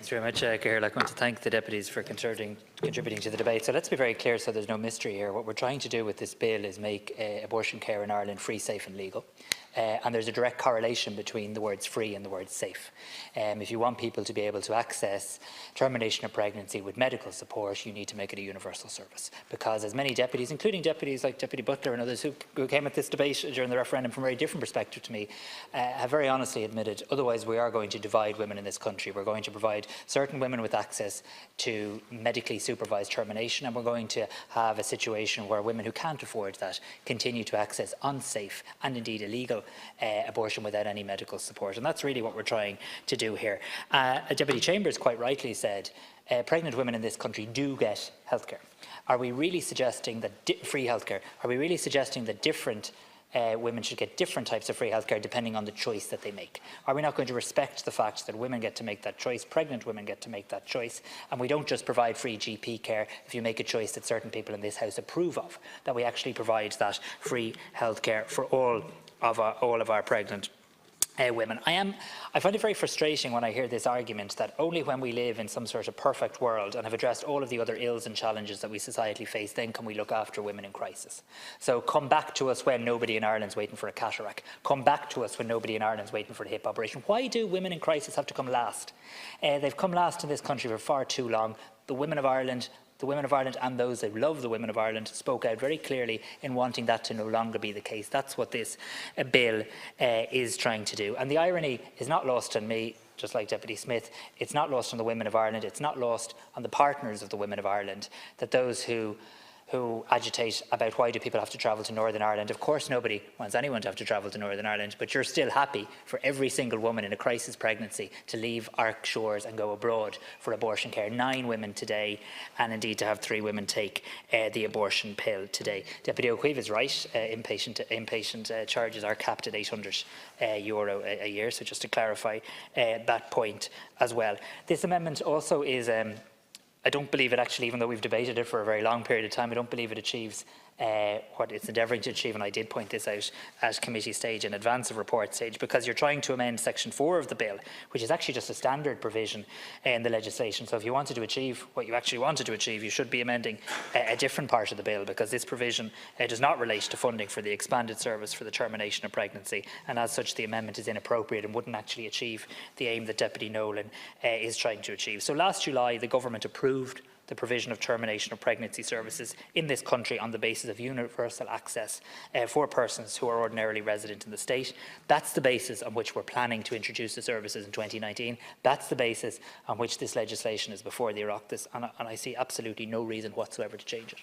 Thanks very much, Ciarán. I want to thank the deputies for contributing to the debate. So let's be very clear so there's no mystery here. What we're trying to do with this bill is make abortion care in Ireland free, safe and legal. And there's a direct correlation between the words free and the word safe. If you want people to be able to access termination of pregnancy with medical support, you need to make it a universal service. Because as many deputies, including deputies like Deputy Butler and others who came at this debate during the referendum from a very different perspective to me, have very honestly admitted, otherwise we are going to divide women in this country. We're going to provide certain women with access to medically supervised termination, and we're going to have a situation where women who can't afford that continue to access unsafe and indeed illegal abortion without any medical support. And that's really what we're trying to do here. Deputy Chambers quite rightly said pregnant women in this country do get healthcare. Are we really suggesting that free healthcare? Are we really suggesting that different women should get different types of free healthcare depending on the choice that they make? Are we not going to respect the fact that women get to make that choice, pregnant women get to make that choice, and we don't just provide free GP care if you make a choice that certain people in this House approve of, that we actually provide that free healthcare for all of our pregnant women. I find it very frustrating when I hear this argument that only when we live in some sort of perfect world and have addressed all of the other ills and challenges that we societally face, then can we look after women in crisis. So come back to us when nobody in Ireland's waiting for a cataract. Come back to us when nobody in Ireland's waiting for a hip operation. Why do women in crisis have to come last? They've come last in this country for far too long. The women of Ireland and those that love the women of Ireland spoke out very clearly in wanting that to no longer be the case. That's what this bill is trying to do. And the irony is not lost on me, just like Deputy Smith. It's not lost on the women of Ireland. It's not lost on the partners of the women of Ireland, that those who agitate about why do people have to travel to Northern Ireland. Of course nobody wants anyone to have to travel to Northern Ireland, but you're still happy for every single woman in a crisis pregnancy to leave our shores and go abroad for abortion care. 9 women today, and indeed to have 3 women take the abortion pill today. Deputy O'Keefe is right, inpatient charges are capped at €800 a year, so just to clarify that point as well. This amendment also is I don't believe it actually, even though we've debated it for a very long period of time, I don't believe it achieves what it's endeavouring to achieve, and I did point this out at committee stage in advance of report stage, because you're trying to amend section 4 of the bill, which is actually just a standard provision in the legislation. So if you wanted to achieve what you actually wanted to achieve, you should be amending a different part of the bill, because this provision does not relate to funding for the expanded service for the termination of pregnancy, and as such the amendment is inappropriate and wouldn't actually achieve the aim that Deputy Nolan is trying to achieve. So last July the government approved the provision of termination of pregnancy services in this country on the basis of universal access for persons who are ordinarily resident in the state. That's the basis on which we're planning to introduce the services in 2019. That's the basis on which this legislation is before the Oireachtas, and I see absolutely no reason whatsoever to change it.